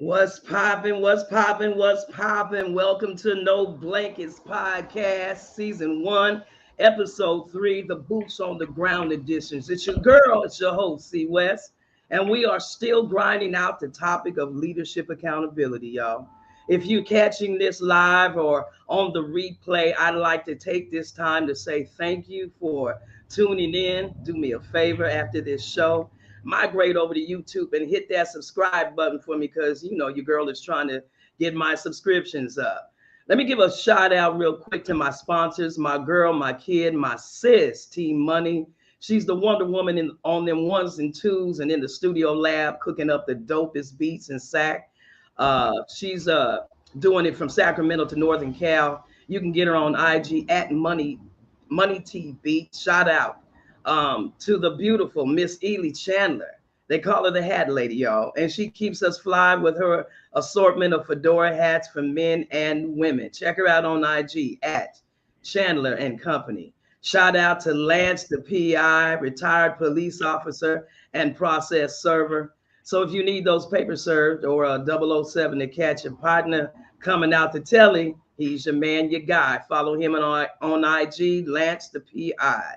What's poppin'? What's poppin'? What's poppin'? Welcome to No Blankets Podcast, Season 1, Episode 3, the Boots on the Ground editions. It's your girl, it's your host, C West, and we are still grinding out the topic of leadership accountability, y'all. If you're catching this live or on the replay, I'd like to take this time to say thank you for tuning in. Do me a favor after this show, migrate over to YouTube and hit that subscribe button for me because you know your girl is trying to get my subscriptions up. Let me give a shout out real quick to my sponsors, my girl, my kid, my sis, T Money. She's the Wonder Woman on them ones and twos and in the studio lab cooking up the dopest beats and sack. She's doing it from Sacramento to Northern Cal. You can get her on IG at Money T Beat. Shout out to the beautiful Miss Ely Chandler. They call her the Hat Lady, y'all. And she keeps us fly with her assortment of fedora hats for men and women. Check her out on IG at Chandler and Company. Shout out to Lance, the PI, retired police officer and process server. So if you need those papers served or a 007 to catch a partner coming out to telly, he's your man, your guy. Follow him on IG, Lance, the PI.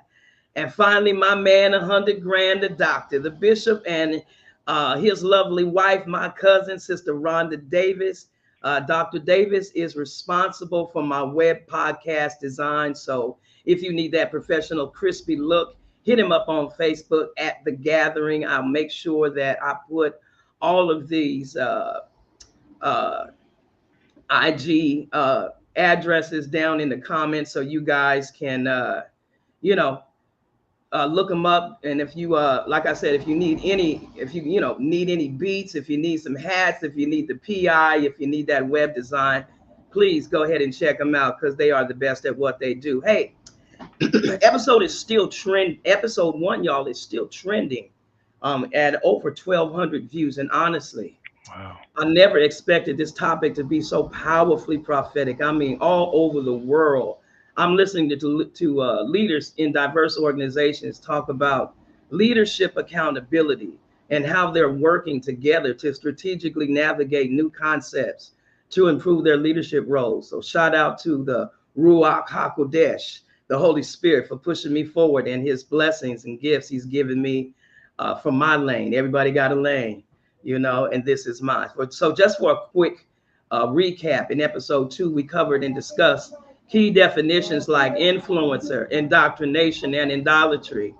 And finally, my man, 100 grand, the doctor, the bishop, and his lovely wife, my cousin, Sister Rhonda Davis. Dr. Davis is responsible for my web podcast design. So if you need that professional, crispy look, hit him up on Facebook at The Gathering. I'll make sure that I put all of these uh, IG addresses down in the comments so you guys can, you know, look them up. And if you like I said, if you need any, if you need any beats, if you need some hats, if you need the PI, if you need that web design, please go ahead and check them out because they are the best at what they do. Hey, episode 1, y'all, is still trending at over 1,200 views. And honestly, Wow. I never expected this topic to be so powerfully prophetic. I mean, all over the world. I'm listening to leaders in diverse organizations talk about leadership accountability and how they're working together to strategically navigate new concepts to improve their leadership roles. So shout out to the Ruach HaKodesh, the Holy Spirit, for pushing me forward and his blessings and gifts he's given me from my lane. Everybody got a lane, and this is mine. So just for a quick recap, in episode 2, we covered and discussed key definitions like influencer, indoctrination, and idolatry,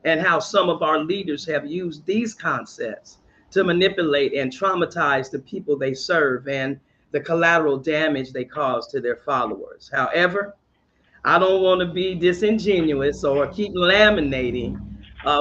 and how some of our leaders have used these concepts to manipulate and traumatize the people they serve and the collateral damage they cause to their followers. However, I don't want to be disingenuous or keep laminating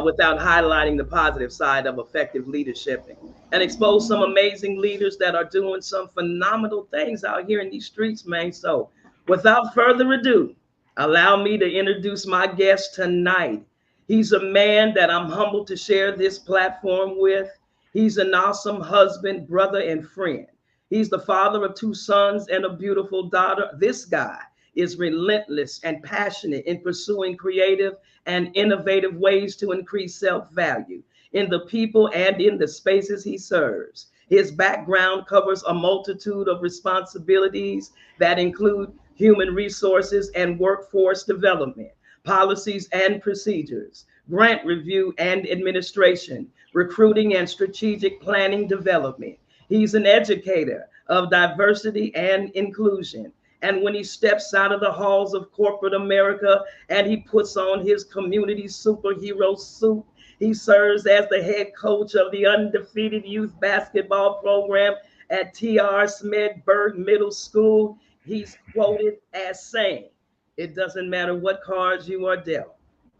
without highlighting the positive side of effective leadership and expose some amazing leaders that are doing some phenomenal things out here in these streets, man. So, without further ado, allow me to introduce my guest tonight. He's a man that I'm humbled to share this platform with. He's an awesome husband, brother, and friend. He's the father of 2 sons and a beautiful daughter. This guy is relentless and passionate in pursuing creative and innovative ways to increase self-value in the people and in the spaces he serves. His background covers a multitude of responsibilities that include human resources and workforce development, policies and procedures, grant review and administration, recruiting and strategic planning development. He's an educator of diversity and inclusion. And when he steps out of the halls of corporate America and he puts on his community superhero suit, he serves as the head coach of the undefeated youth basketball program at T.R. Smedberg Middle School. He's quoted as saying, "It doesn't matter what cards you are dealt.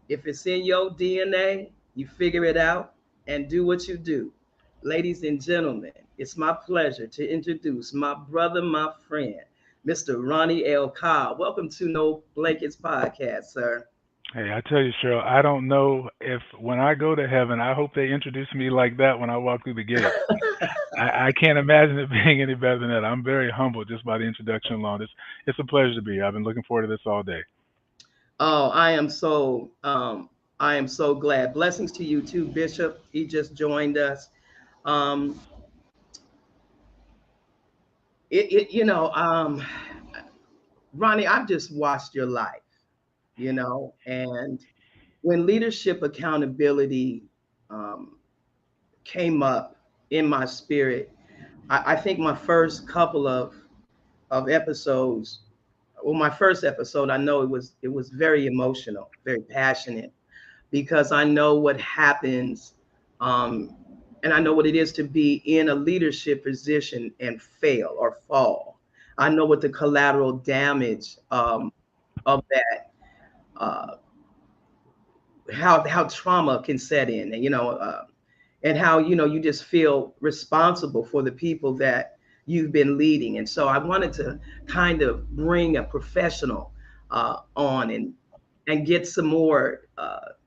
If it's in your DNA, you figure it out and do what you do." Ladies and gentlemen, it's my pleasure to introduce my brother, my friend, Mr. Ronnie L. Cobb. Welcome to No Blankets Podcast, sir. Hey, I tell you, Cheryl, I don't know if when I go to heaven, I hope they introduce me like that when I walk through the gates. I can't imagine it being any better than that. I'm very humbled just by the introduction alone. It's a pleasure to be here. I've been looking forward to this all day. Oh, I am so glad. Blessings to you too, Bishop. He just joined us. Um, you know, Ronnie, I've just watched your life, and when leadership accountability um, came up in my spirit, I think my first couple of episodes, well, my first episode, I know it was very emotional, very passionate, because I know what happens, um, and I know what it is to be in a leadership position and fail or fall. I know what the collateral damage of that, uh, how trauma can set in, and how you just feel responsible for the people that you've been leading. And so I wanted to kind of bring a professional on and get some more.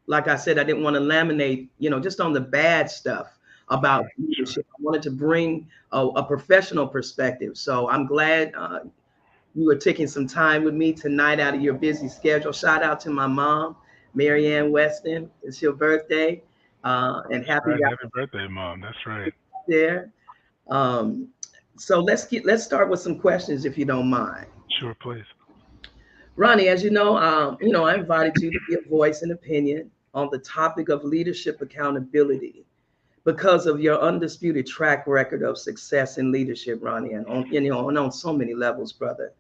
Like I said, I didn't want to laminate, just on the bad stuff about Sure, sure. leadership. I wanted to bring a professional perspective. So I'm glad you were taking some time with me tonight out of your busy schedule. Shout out to my mom, Marianne Weston. It's your birthday, and That's happy right. Happy birthday, Mom. That's right. there. Um, so let's start with some questions if you don't mind. Sure, please. Ronnie, as I invited you to be a voice and opinion on the topic of leadership accountability because of your undisputed track record of success in leadership, Ronnie, and on so many levels, brother.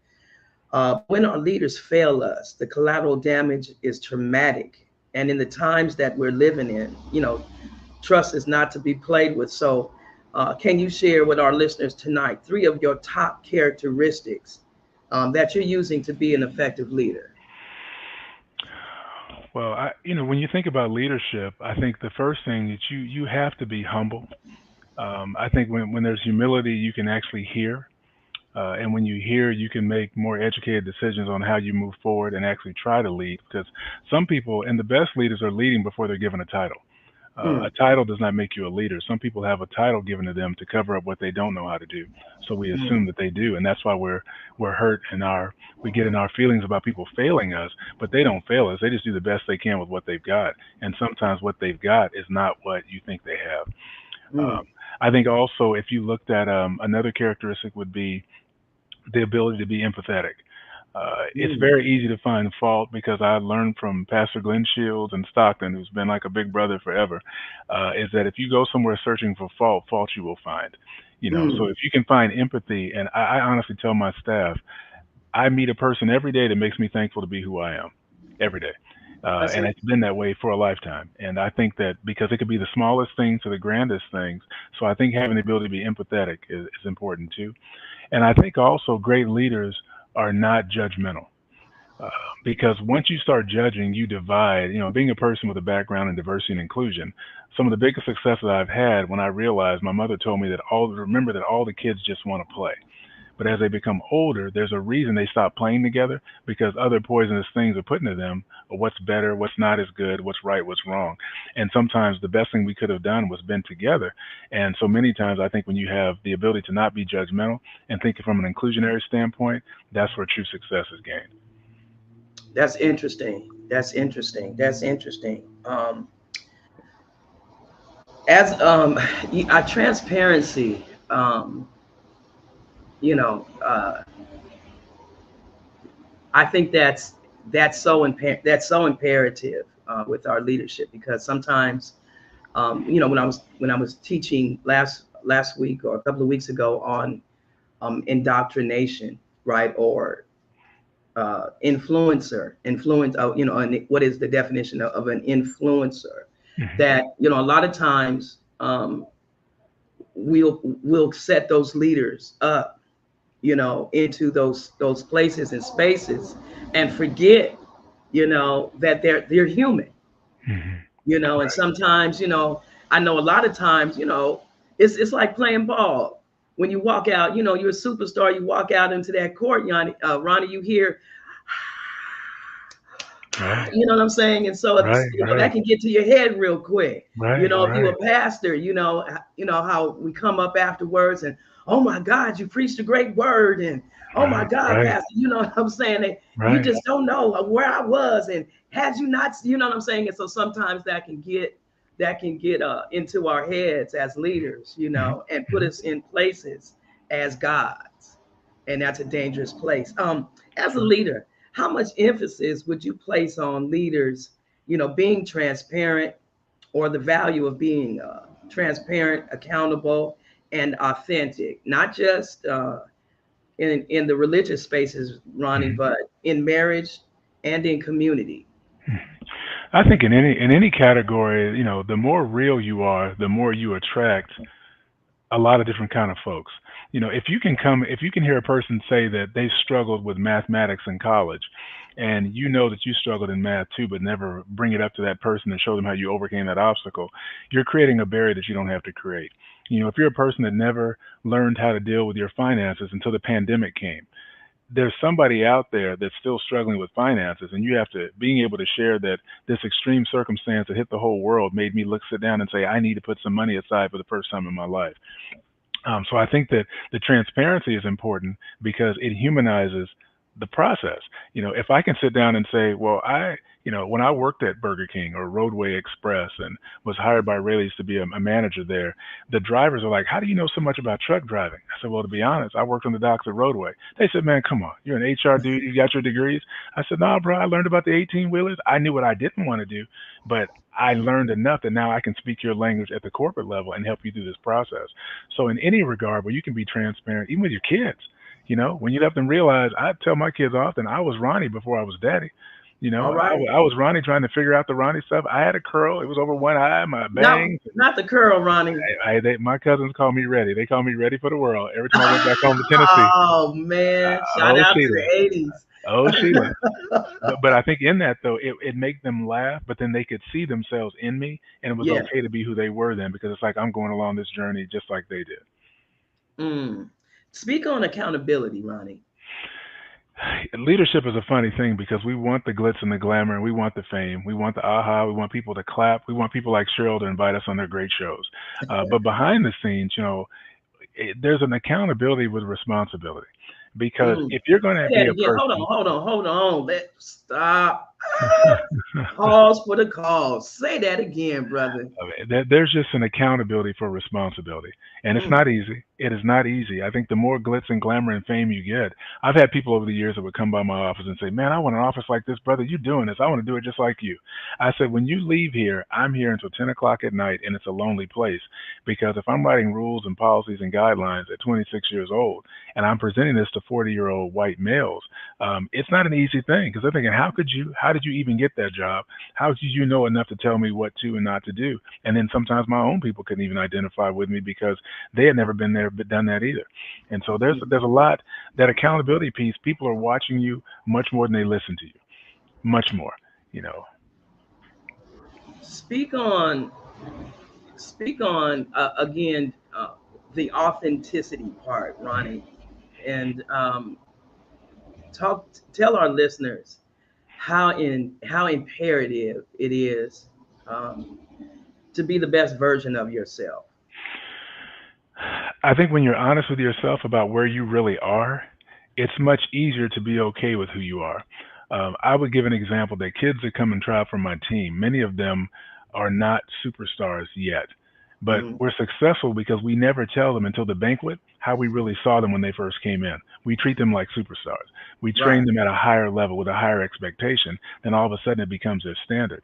When our leaders fail us, the collateral damage is traumatic. And in the times that we're living in, trust is not to be played with. So, can you share with our listeners tonight three of your top characteristics that you're using to be an effective leader? Well, when you think about leadership, I think the first thing that you have to be humble. I think when there's humility, you can actually hear. And when you hear, you can make more educated decisions on how you move forward and actually try to lead. Because some people, and the best leaders, are leading before they're given a title. A Mm, title does not make you a leader. Some people have a title given to them to cover up what they don't know how to do. So we mm, assume that they do, and that's why we're hurt and we get in our feelings about people failing us. But they don't fail us. They just do the best they can with what they've got. And sometimes what they've got is not what you think they have. mm, Um, I think also if you looked at another characteristic would be the ability to be empathetic. It's mm, very easy to find fault because I learned from Pastor Glenn Shields in Stockton, who's been like a big brother forever, is that if you go somewhere searching for fault you will find. So mm. if you can find empathy, and I honestly tell my staff, I meet a person every day that makes me thankful to be who I am, every day. That's And it. it's been that way for a lifetime. And I think that because it could be the smallest things to the grandest things. So I think having the ability to be empathetic is important too. And I think also great leaders are not judgmental. Uh, because once you start judging, you divide. Being a person with a background in diversity and inclusion, some of the biggest successes I've had when I realized my mother told me that remember that all the kids just want to play. But as they become older, there's a reason they stop playing together because other poisonous things are put into them. What's better, what's not as good, what's right, what's wrong. And sometimes the best thing we could have done was been together. And so many times I think when you have the ability to not be judgmental and think from an inclusionary standpoint, that's where true success is gained. That's interesting. That's interesting. That's interesting. As transparency, you know, uh, I think that's so imperative with our leadership because sometimes, when I was teaching last week or a couple of weeks ago on indoctrination, right, or and what is the definition of an influencer? Hmm. That a lot of times we'll set those leaders up, into those places and spaces, and forget, that they're human, Hmm. and sometimes, I know a lot of times, it's like playing ball. When you walk out, you're a superstar, you walk out into that court, Ronnie, you hear, Right, you know what I'm saying? And so right, that right, can get to your head real quick. right, If you're right, a pastor, how we come up afterwards and, oh my God, you preached a great word, and oh my right, God, right, pastor, you know what I'm saying? And you right. just don't know where I was, and had you not, you know what I'm saying? And so sometimes that can get into our heads as leaders, Hmm. and put Hmm. us in places as gods. and that's a dangerous place. As a leader, how much emphasis would you place on leaders, being transparent, or the value of being transparent, accountable, and authentic, not just in the religious spaces, Ronnie, Mhm. but in marriage and in community? I think in any category, the more real you are, the more you attract a lot of different kind of folks. If you can hear a person say that they struggled with mathematics in college, and you know that you struggled in math too, but never bring it up to that person and show them how you overcame that obstacle, you're creating a barrier that you don't have to create. If you're a person that never learned how to deal with your finances until the pandemic came, there's somebody out there that's still struggling with finances, and you have to being able to share that this extreme circumstance that hit the whole world made me sit down and say I need to put some money aside for the first time in my life. So I think that the transparency is important because it humanizes the process. If I can sit down and say, well, when I worked at Burger King or Roadway Express and was hired by Rayleigh's to be a manager there, the drivers are like, how do you know so much about truck driving? I said, well, to be honest, I worked on the docks at Roadway. They said, man, come on, you're an HR dude, you got your degrees. I said, nah, bro, I learned about the 18 wheelers. I knew what I didn't want to do, but I learned enough that now I can speak your language at the corporate level and help you through this process. So in any regard where you can be transparent, even with your kids, when you let them realize, I tell my kids often, I was Ronnie before I was daddy. All I, right. wa- I was Ronnie trying to figure out the Ronnie stuff. I had a curl; it was over one eye, my Not bangs. not the curl, Ronnie. My cousins call me ready. They call me ready for the world. Every time I went back home to Tennessee, Oh man, shout oh out to Sheila, the 80s. oh Sheila. But I think in that though, it made them laugh, but then they could see themselves in me, and it was Yeah. okay to be who they were then because it's like I'm going along this journey just like they did. Mm. Speak on accountability, Ronnie. Leadership is a funny thing because we want the glitz and the glamour, and we want the fame, we want the aha, we want people to clap, we want people like Cheryl to invite us on their great shows. But behind the scenes, there's an accountability with responsibility because Mm. if you're going to Say be that a again. Hold on, person, hold on, hold on. Let's stop. Pause for the cause. Say that again, brother. there's just an accountability for responsibility, and it's Mm. not easy. It is not easy. I think the more glitz and glamour and fame you get, I've had people over the years that would come by my office and say, "Man, I want an office like this, brother. You doing this? I want to do it just like you." I said, "When you leave here, I'm here until 10 o'clock at night, and it's a lonely place because if I'm writing rules and policies and guidelines at 26 years old, and I'm presenting this to 40-year-old white males, it's not an easy thing because they're thinking, how did you even get that job? How did you know enough to tell me what to and not to do?" And then sometimes my own people couldn't even identify with me because they had never been there but done that either. And so there's a lot that accountability piece. People are watching you much more than they listen to you, much more. You know, Speak on, speak on again the authenticity part, Ronnie, and tell our listeners how imperative it is um, to be the best version of yourself. I think when you're honest with yourself about where you really are, it's much easier to be okay with who you are. I would give an example that kids that come and try out for my team, many of them are not superstars yet, but Mhm. we're successful because we never tell them until the banquet how we really saw them when they first came in. We treat them like superstars. We Right. train them at a higher level with a higher expectation, then all of a sudden it becomes their standard.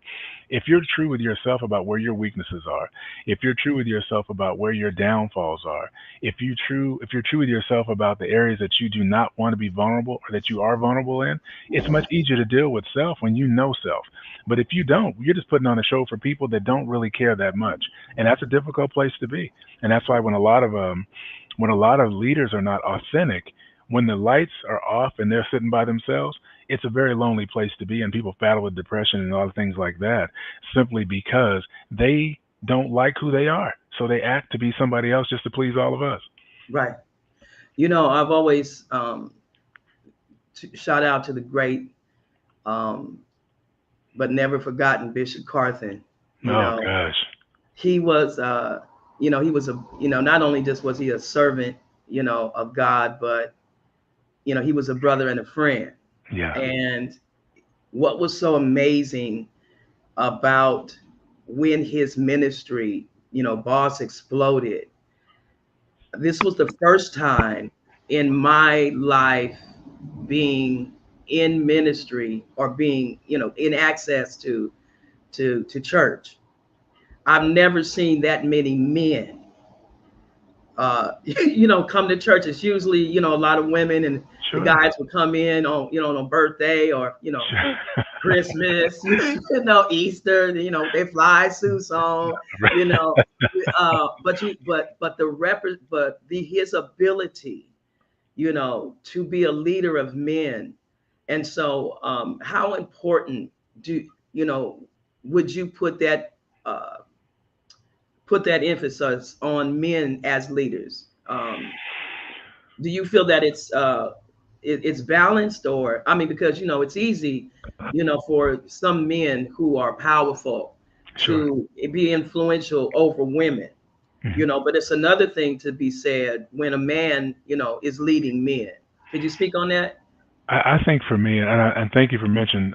If you're true with yourself about where your weaknesses are, if you're true with yourself about where your downfalls are, if you're true with yourself about the areas that you do not want to be vulnerable or that you are vulnerable in, it's much easier to deal with self when you know self. But if you don't, you're just putting on a show for people that don't really care that much, and that's a difficult place to be. And that's why when a lot of leaders are not authentic, when the lights are off and they're sitting by themselves, it's a very lonely place to be, and people battle with depression and other things like that simply because they don't like who they are. So they act to be somebody else just to please all of us. Right. I've always shout out to the great um, but never forgotten Bishop Carthen. You Oh know, gosh. he was he was not only just was he a servant, of God, but he was a brother and a friend. Yeah. And what was so amazing about when his ministry, boss exploded, this was the first time. in my life being in ministry or being, in access to church. I've never seen that many men come to church. It's usually, a lot of women, and the Sure. guys would come in on a birthday or, Sure. Christmas, Easter, they fly suits on, you Right. know, but his ability, to be a leader of men. And so, how important do, would you uh, put that emphasis on men as leaders? Do you feel that it's balanced, or I mean, because it's easy, for some men who are powerful Sure. to be influential over women, Mhm. but it's another thing to be said when a man, is leading men. Could you speak on that? I think for me, and thank you for mentioning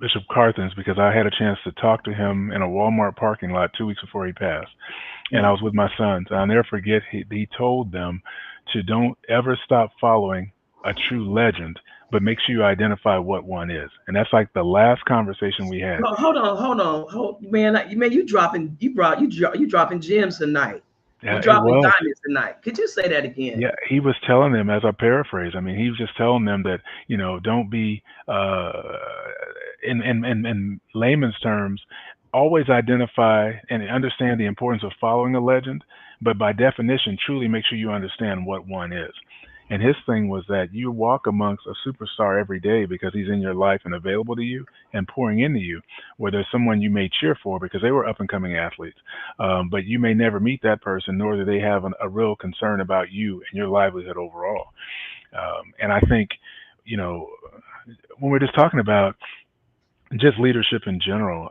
Bishop Carthens, because I had a chance to talk to him in a Walmart parking lot 2 weeks before he passed, and I Mm. was with my sons. I'll never forget. He told them to don't ever stop following a true legend, but make sure you identify what one is. And that's like the last conversation we had. Man, man, you dropping gems tonight. You Yeah, it dropping was. diamonds tonight. Could you say that again? Yeah, he was telling them, as I paraphrase, I mean, he was just telling them that, don't be, in layman's terms, always identify and understand the importance of following a legend, but by definition, truly make sure you understand what one is. And his thing was that you walk amongst a superstar every day because he's in your life and available to you and pouring into you, where there's someone you may cheer for because they were up and coming athletes. But you may never meet that person, nor do they have a real concern about you and your livelihood overall. And I think, you know, when we're just talking about just leadership in general,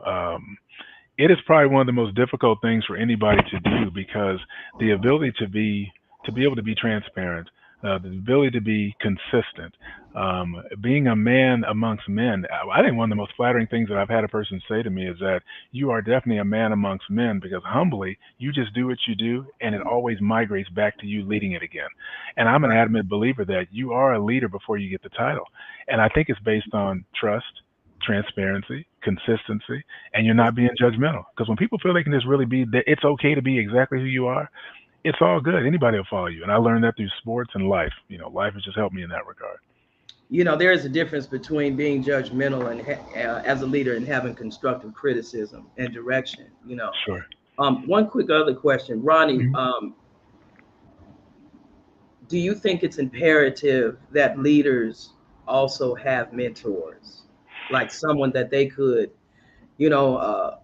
it is probably one of the most difficult things for anybody to do because the ability to be able to be transparent, the ability to be consistent, being a man amongst men. I think one of the most flattering things that I've had a person say to me is that you are definitely a man amongst men because humbly you just do what you do and it always migrates back to you leading it again. And I'm an Right. adamant believer that you are a leader before you get the title. And I think it's based on trust, transparency, consistency, and you're not being judgmental. Because when people feel they can just really be, that it's okay to be exactly who you are, it's all good. Anybody will follow you. And I learned that through sports and life. Life has just helped me in that regard. There is a difference between being judgmental and as a leader and having constructive criticism and direction. Sure. One quick other question, Ronnie. Mhm. Do you think it's imperative that leaders also have mentors, like someone that they could, you know, uh,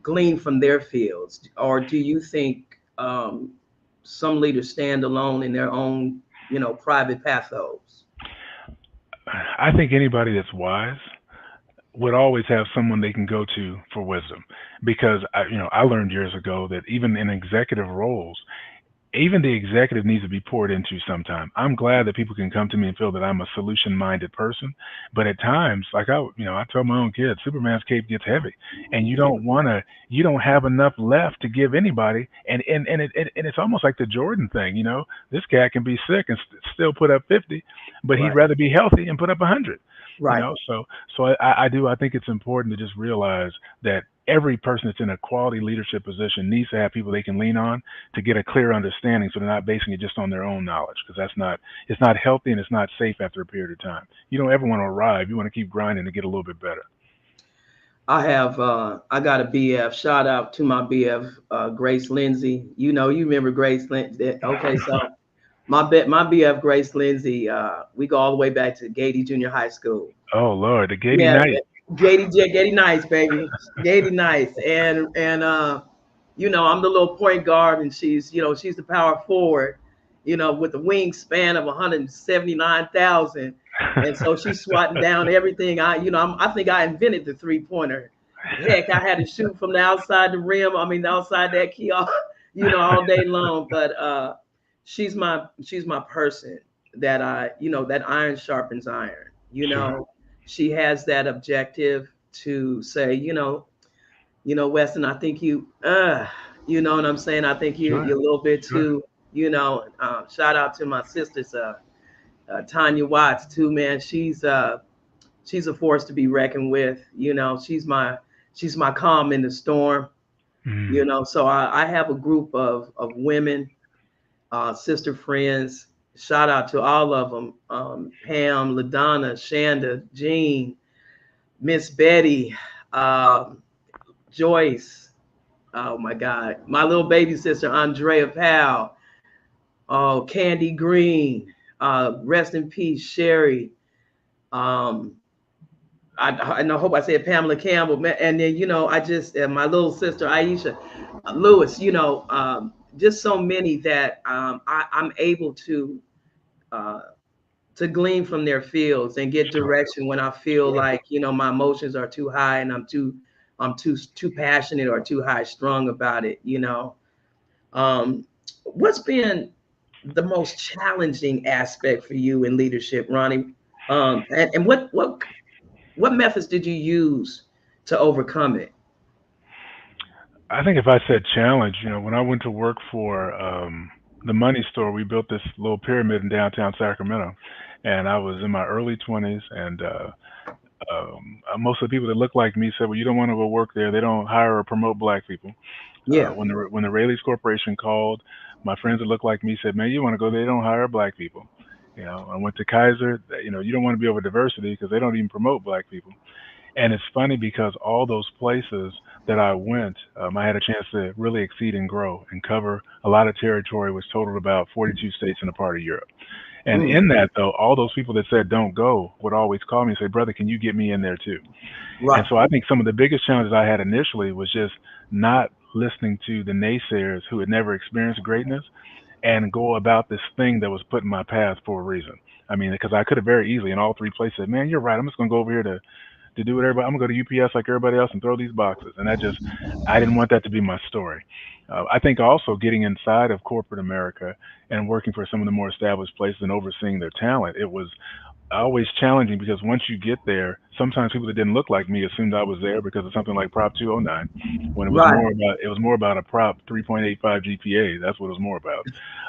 glean from their fields, or do you think some leaders stand alone in their own, private pathos? I think anybody that's wise would always have someone they can go to for wisdom because I learned years ago that even in executive roles, even the executive needs to be poured into sometime. I'm glad that people can come to me and feel that I'm a solution minded person. But at times, like I tell my own kids, Superman's cape gets heavy and you don't have enough left to give anybody. And it's almost like the Jordan thing, this guy can be sick and still put up 50, but he'd Right, rather be healthy and put up 100. right. So I think it's important to just realize that every person that's in a quality leadership position needs to have people they can lean on to get a clear understanding so they're not basing it just on their own knowledge because it's not healthy and it's not safe after a period of time. You don't ever want to arrive. You want to keep grinding to get a little bit better. I got a BF. Shout out to my BF, Grace Lindsay. You remember Grace Lindsay. Okay, so my BF Grace Lindsay, we go all the way back to Gady Junior High School. Oh Lord, the Gady Yeah, Knight. Gady Nice, baby. Gady Nice. And I'm the little point guard and she's the power forward, with the wingspan of 179,000. And so she's swatting down everything. I think I invented the three-pointer. Heck, I had to shoot from the outside the rim. I mean, the outside that key, all, all day long. But she's my person that that iron sharpens iron. Sure, She has that objective to say, Weston, I think you know what I'm saying? I think sure, you're a little bit sure. too You know, shout out to my sisters, Tanya Watts too, man. She's a force to be reckoned with. You know, she's my calm in the storm. You Mm. know, so I have a group of women, sister friends. Shout out to all of them: Pam, Ladonna, Shanda, Jean, Miss Betty, um, Joyce. Oh my God, my little baby sister Andrea Powell. Oh, Candy Green. Rest in peace, Sherry. Um, I hope I said Pamela Campbell, and then I just my little sister Aisha Lewis. Just so many that I'm able uh, to glean from their fields and get Sure. direction when I feel like my emotions are too high and I'm too passionate or too high strung about it. Um, what's been the most challenging aspect for you in leadership, Ronnie? And what methods did you use to overcome it? I think if I said challenge, when I went to work for the money store, we built this little pyramid in downtown Sacramento, and I was in my early 20s, and most of the people that look like me said, "Well, you don't want to go work there. They don't hire or promote black people." Yeah, When the Rayleigh's Corporation called, my friends that look like me said, "Man, you want to go there? They don't hire black people." I went to Kaiser. You don't want to be over diversity because they don't even promote black people. And it's funny because all those places that I went, I had a chance to really exceed and grow and cover a lot of territory, which totaled about 42 states and a part of Europe. And mm, in that, though, all those people that said don't go would always call me and say, "Brother, can you get me in there too?" And right, so I think some of the biggest challenges I had initially was just not listening to the naysayers who had never experienced greatness and go about this thing that was put in my path for a reason. I mean, because I could have very easily in all three places said, "Man, you're right. I'm just going to go over here to do what everybody. I'm gonna go to UPS like everybody else and throw these boxes." And I didn't want that to be my story. I think also getting inside of corporate America and working for some of the more established places and overseeing their talent, it was always challenging because once you get there, sometimes people that didn't look like me assumed I was there because of something like Prop 209, when right, it was more about a Prop 3.85 GPA. That's what it was more about.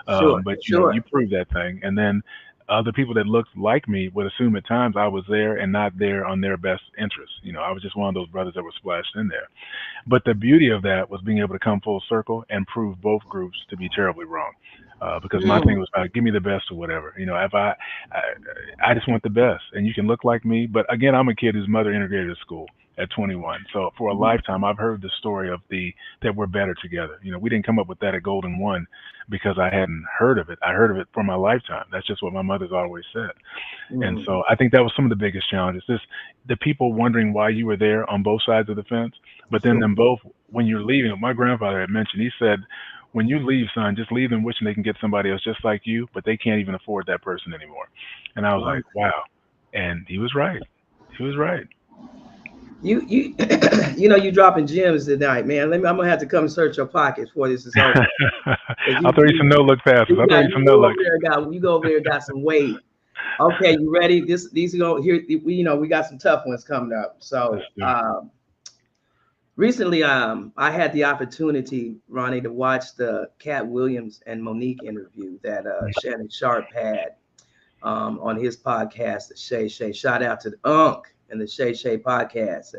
sure, But you sure. prove that thing, and then other people that looked like me would assume at times I was there and not there on their best interests. I was just one of those brothers that were splashed in there. But the beauty of that was being able to come full circle and prove both groups to be terribly wrong. Because my Mm, thing was give me the best or whatever. If I just want the best, and you can look like me. But again, I'm a kid whose mother integrated a school at 21. So for a lifetime, I've heard the story of the that we're better together. We didn't come up with that at Golden One because I hadn't heard of it. I heard of it for my lifetime. That's just what my mother's always said. And mm, so I think that was some of the biggest challenges. Just the people wondering why you were there on both sides of the fence, but then sure. them both when you're leaving. My grandfather had mentioned. He said, "When you leave, son, just leave them wishing they can get somebody else just like you, but they can't even afford that person anymore." And I was Wow. like, "Wow," and he was right. He was right. You you dropping gems tonight, man. I'm gonna have to come search your pockets before this is over. 'Cause I'll throw you some no look passes. I'll throw you some no looks. you go over there and got some weight. Okay, you ready? These are going here. We got some tough ones coming up. Let's So do it. recently, I had the opportunity, Ronnie, to watch the Cat Williams and Monique interview that Shannon Sharp had on his podcast, the Shay Shay. Shout out to the Unk and the Shay Shay podcast.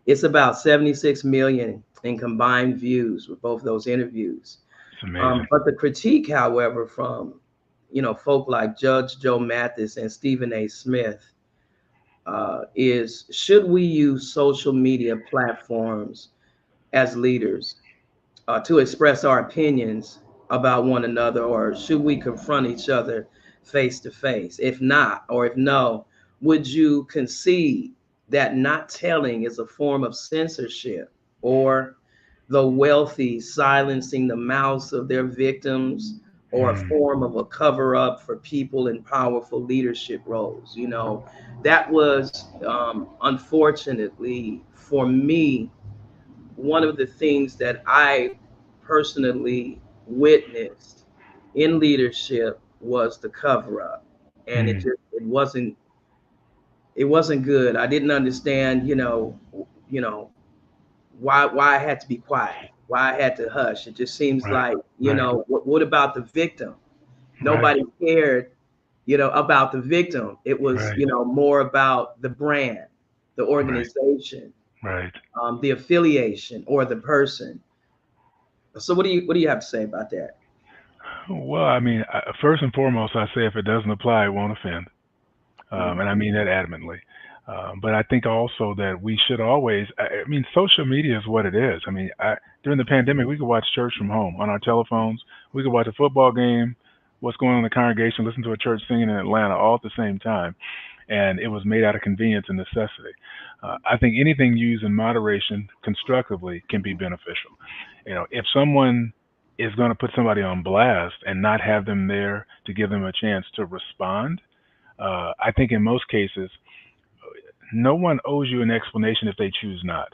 It's about 76 million in combined views with both those interviews. It's amazing. But the critique, however, from folk like Judge Joe Mathis and Stephen A. Smith is should we use social media platforms as leaders to express our opinions about one another, or should we confront each other face to face? If not, or if no, would you concede that not telling is a form of censorship, or the wealthy silencing the mouths of their victims, or a Mm, form of a cover up for people in powerful leadership roles? That was unfortunately for me one of the things that I personally witnessed in leadership was the cover up, and mm, it wasn't good. I didn't understand, why I had to be quiet. why I had to hush. It just seems Right. like, Right. what about the victim? Right. Nobody cared, about the victim. It was, Right. more about the brand, the Right. organization, Right. the affiliation, or the person. So what do you have to say about that? Well, I mean, first and foremost, I say if it doesn't apply, it won't offend. And I Mhm. mean that adamantly. But I think also that we should always, I mean, social media is what it is. I mean, during the pandemic, we could watch church from home on our telephones. We could watch a football game, what's going on in the congregation, listen to a church singing in Atlanta all at the same time. And it was made out of convenience and necessity. I think anything used in moderation constructively can be beneficial. If someone is going to put somebody on blast and not have them there to give them a chance to respond, I think in most cases, no one owes you an explanation if they choose not.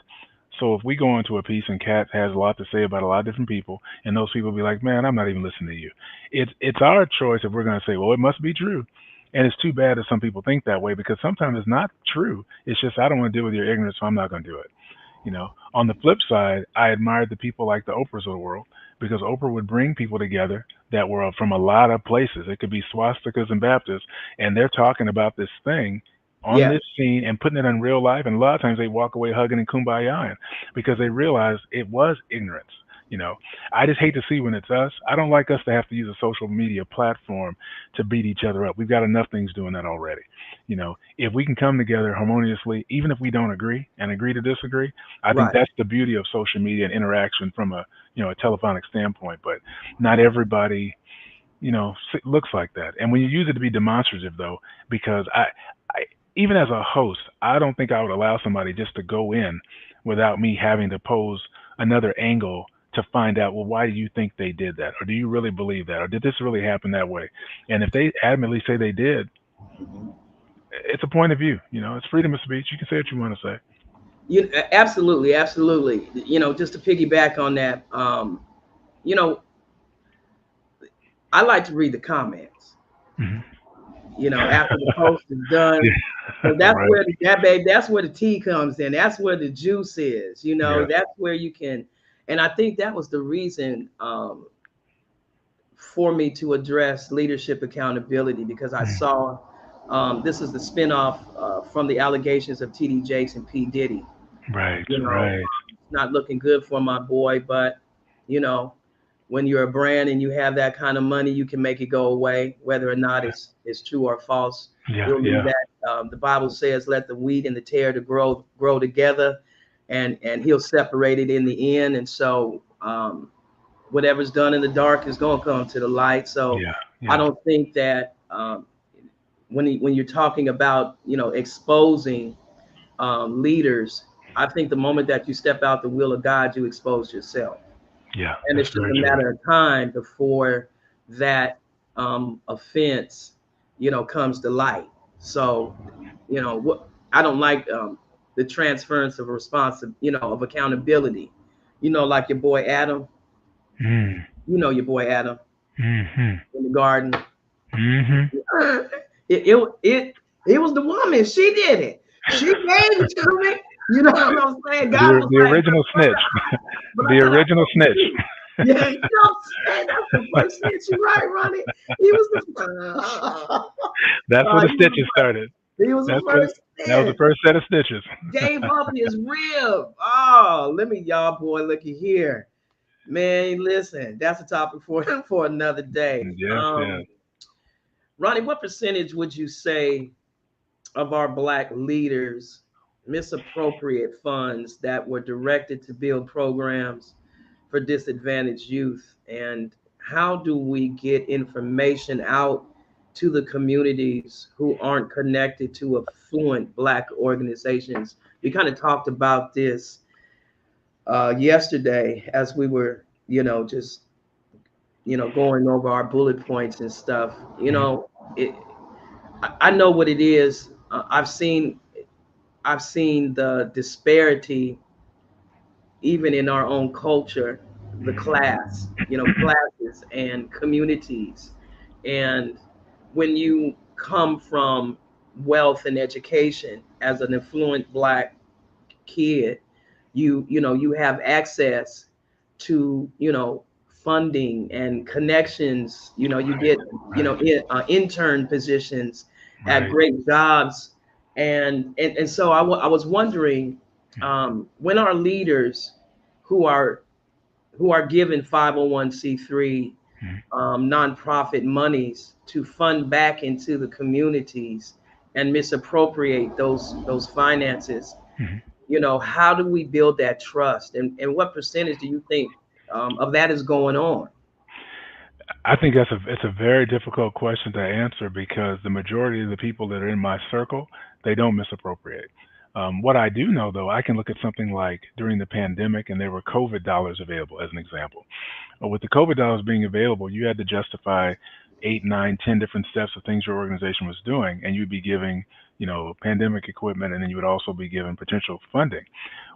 So if we go into a piece and Kat has a lot to say about a lot of different people, and those people be like, "Man, I'm not even listening to you." It's our choice if we're going to say, "Well, it must be true," and it's too bad that some people think that way because sometimes it's not true. It's just I don't want to deal with your ignorance, so I'm not going to do it. On the flip side, I admired the people like the Oprahs of the world because Oprah would bring people together that were from a lot of places. It could be swastikas and Baptists, and they're talking about this thing on Yeah, this scene and putting it in real life. And a lot of times they walk away hugging and kumbaya because they realize it was ignorance. You know, I just hate to see when it's us. I don't like us to have to use a social media platform to beat each other up. We've got enough things doing that already. If we can come together harmoniously, even if we don't agree and agree to disagree, I think right. that's the beauty of social media and interaction from a telephonic standpoint. But not everybody looks like that. And when you use it to be demonstrative, though, because I even as a host, I don't think I would allow somebody just to go in without me having to pose another angle to find out, well, why do you think they did that, or do you really believe that, or did this really happen that way? And if they adamantly say they did, Mhm. it's a point of view. It's freedom of speech. You can say what you want to say. Absolutely, absolutely. Just to piggyback on that, you know, I like to read the comments. Hmm. After the post is done, Yeah. because that's Right. where that's where the tea comes in. That's where the juice is. Yeah. That's where you can. And I think that was the reason, for me to address leadership accountability, because I Mm. saw, this is the spinoff, from the allegations of TD Jakes and P Diddy. Right. you know, Right. not looking good for my boy, but you know, when you're a brand and you have that kind of money, you can make it go away, whether or not it's true or false. Yeah. We'll leave Yeah. that. The Bible says, "Let the wheat and the tare to grow together," and He'll separate it in the end. And so, whatever's done in the dark is going to come to the light. So, Yeah. I Yeah. don't think that, when you're talking about exposing, leaders, I think the moment that you step out the will of God, you expose yourself, Yeah. and That's it's just very a true. matter of time before that, offense, comes to light. So, what I don't like, the transference of of accountability. Like your boy Adam. Mm. Your boy Adam Hmm. in the garden. Hmm. It was the woman. She did it. She gave it to me. You know what I'm saying? God The was the like, original snitch. but I The thought I original told snitch. you. Yeah, you know what I'm saying? That's the first snitch. You right, Ronnie. He was That's where the he was stitches started. he was the That's what. first That was the snitch. first set of stitches. Gave up his rib. Oh, let me, y'all, boy, looky here. Man, listen, that's a topic for for another day. Yes. Yes. Ronnie, what percentage would you say of our Black leaders misappropriate funds that were directed to build programs for disadvantaged youth? And how do we get information out to the communities who aren't connected to affluent Black organizations? We kind of talked about this, yesterday as we were, just, going over our bullet points and stuff. Mhm. I know what it is. I've seen the disparity even in our own culture, the classes and communities. And when you come from wealth and education as an affluent Black kid, you have access to, funding and connections. You get, intern positions at Right. great jobs. And so I was wondering, when our leaders who are given 501c3 Mhm. nonprofit monies to fund back into the communities and misappropriate those finances, Mhm. how do we build that trust, and what percentage do you think of that is going on? I think it's a very difficult question to answer because the majority of the people that are in my circle, they don't misappropriate. What I do know though, I can look at something like during the pandemic and there were COVID dollars available as an example. With the COVID dollars being available, you had to justify 8, 9, 10 different steps of things your organization was doing, and you'd be giving, pandemic equipment, and then you would also be given potential funding.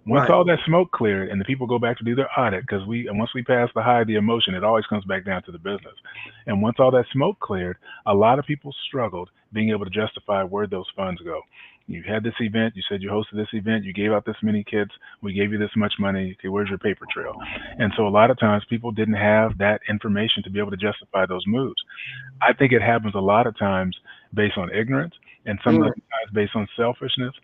Once Right. all that smoke cleared and the people go back to do their audit, because once we pass the high of the emotion, it always comes back down to the business. And once all that smoke cleared, a lot of people struggled being able to justify where those funds go. You had this event, you said you hosted this event, you gave out this many kits, we gave you this much money, okay, where's your paper trail? And so a lot of times people didn't have that information to be able to justify those moves. I think it happens a lot of times based on ignorance and some Mm. other times based on selfishness.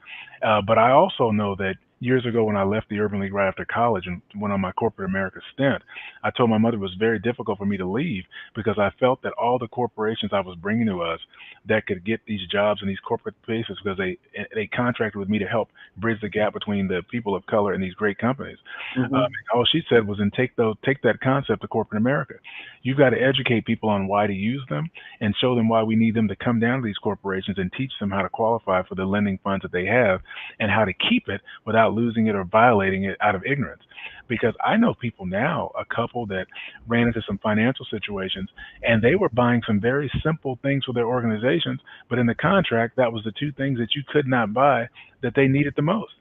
But I also know that years ago when I left the Urban League right after college and went on my corporate America stint, I told my mother it was very difficult for me to leave because I felt that all the corporations I was bringing to us that could get these jobs in these corporate places because they contracted with me to help bridge the gap between the people of color and these great companies. Hmm. All she said was, "And take that concept to corporate America. You've got to educate people on why to use them and show them why we need them to come down to these corporations and teach them how to qualify for the lending funds that they have and how to keep it without losing it or violating it out of ignorance." Because I know people now, a couple that ran into some financial situations and they were buying some very simple things for their organizations, but in the contract, that was the two things that you could not buy that they needed the most.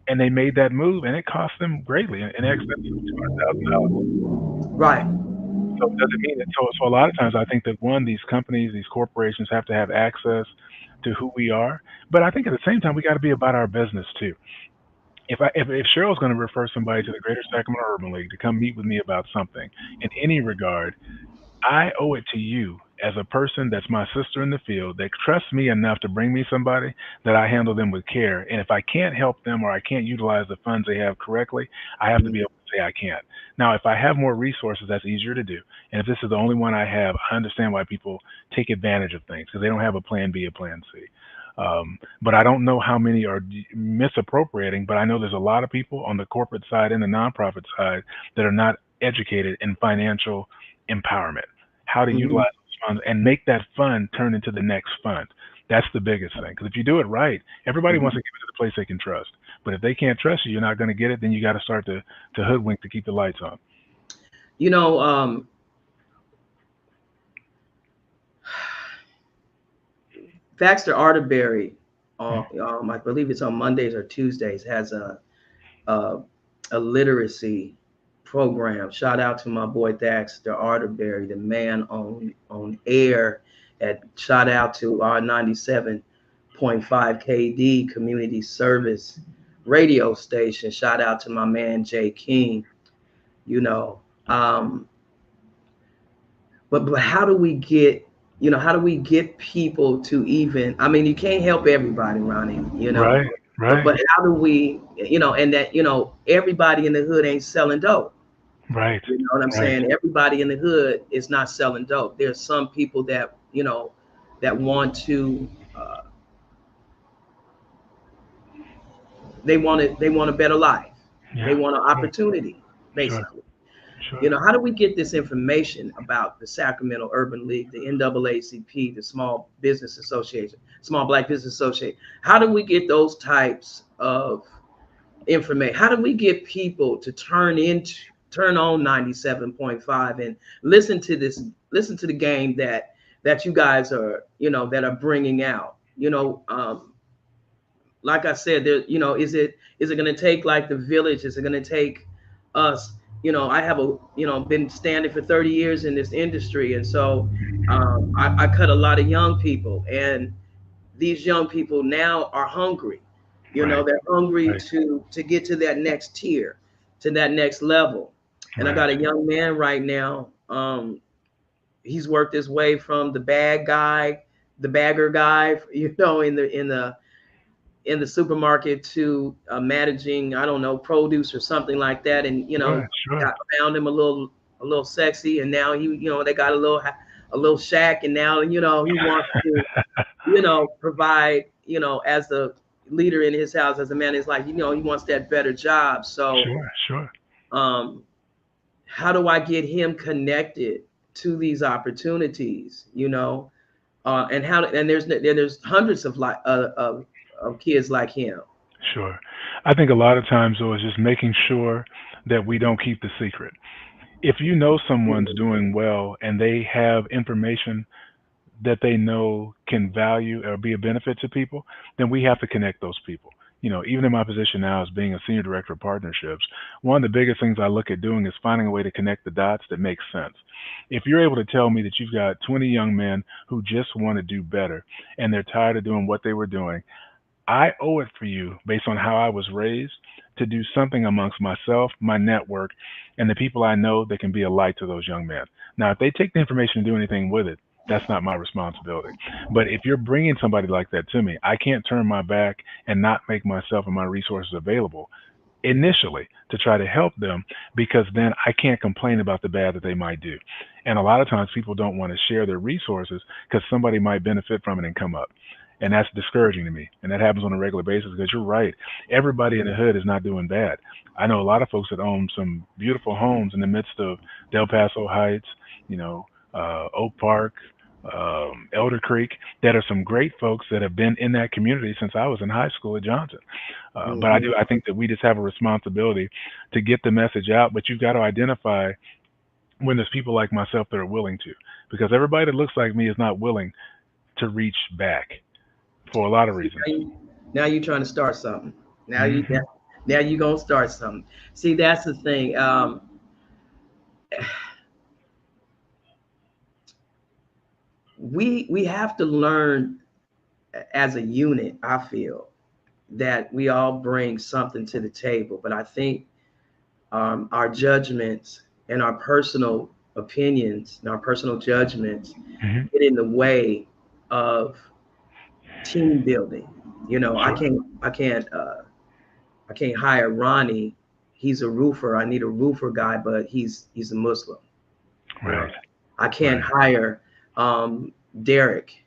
And they made that move and it cost them greatly in excess of $200,000. Right. So it doesn't mean that. So a lot of times I think that one, these companies, these corporations have to have access to who we are. But I think at the same time we got to be about our business too. If Cheryl's going to refer somebody to the Greater Sacramento Urban League to come meet with me about something in any regard, I owe it to you as a person that's my sister in the field that trusts me enough to bring me somebody that I handle them with care. And if I can't help them or I can't utilize the funds they have correctly, I have to be able to say I can't. Now, if I have more resources, that's easier to do. And if this is the only one I have, I understand why people take advantage of things because they don't have a plan B, a plan C. But I don't know how many are misappropriating, but I know there's a lot of people on the corporate side and the nonprofit side that are not educated in financial empowerment, how to Hmm. utilize those funds and make that fund turn into the next fund. That's the biggest thing. Because if you do it right, everybody wants to give it to the place they can trust. But if they can't trust you, you're not going to get it. Then you got to start to hoodwink to keep the lights on. You know, um, Baxter Arterberry, Mhm. I believe it's on Mondays or Tuesdays, has a, a literacy program. Shout out to my boy Baxter Arterberry, the man on air. Shout out to our 97.5 KD community service radio station. Shout out to my man Jay King. You know, um, but how do we get, people to even, I mean, you can't help everybody, Ronnie, Right, right, but how do we, and that, everybody in the hood ain't selling dope. right, You know what I'm right, saying? Everybody in the hood is not selling dope. There's some people that, that want to, they want a better life. They yeah, want an sure, opportunity, sure, basically. sure. How do we get this information about the Sacramento Urban League, the NAACP, the Small Business Association, Small Black Business Association? How do we get those types of information? How do we get people to turn on 97.5 and listen to this, listen to the game that you guys are, that are bringing out? Like I said, there, is it going to take like the village? Is it going to take us? I have been standing for 30 years in this industry, and so I cut a lot of young people, and these young people now are hungry. Right, They're hungry right. to get to that next tier, to that next level. And I Right. got a young man right now. He's worked his way from the bagger guy, in the supermarket to managing, I don't know, produce or something like that. And Sure. Sure. got found him a little sexy, and now they got a little shack, and now he wants to provide, as the leader in his house, as a man. Is like, he wants that better job. So Sure. Sure. um, how do I get him connected to these opportunities? And there's hundreds of kids like him. Sure. I think a lot of times though is just making sure that we don't keep the secret. If you know someone's doing well and they have information that they know can value or be a benefit to people, then we have to connect those people. Even in my position now as being a senior director of partnerships, one of the biggest things I look at doing is finding a way to connect the dots that make sense. If you're able to tell me that you've got 20 young men who just want to do better and they're tired of doing what they were doing, I owe it for you, based on how I was raised, to do something amongst myself, my network, and the people I know that can be a light to those young men. Now, if they take the information and do anything with it, that's not my responsibility. But if you're bringing somebody like that to me, I can't turn my back and not make myself and my resources available initially to try to help them, because then I can't complain about the bad that they might do. And a lot of times people don't want to share their resources because somebody might benefit from it and come up. And that's discouraging to me. And that happens on a regular basis, because you're right. Everybody in the hood is not doing bad. I know a lot of folks that own some beautiful homes in the midst of Del Paso Heights, Oak Park, Elder Creek, that are some great folks that have been in that community since I was in high school at Johnson. But I think that we just have a responsibility to get the message out, but you've got to identify when there's people like myself that are willing to, because everybody that looks like me is not willing to reach back for a lot of reasons. Now you're trying to start something. Now you Mhm. now you're gonna start something. See, that's the thing. We have to learn as a unit. I feel that we all bring something to the table, but I think our judgments and our personal opinions and our personal judgments Mhm. get in the way of team building. I Sure. can't hire Ronnie. He's a roofer. I need a roofer guy, but he's a Muslim. You know, Right. I can't Right. hire Derek.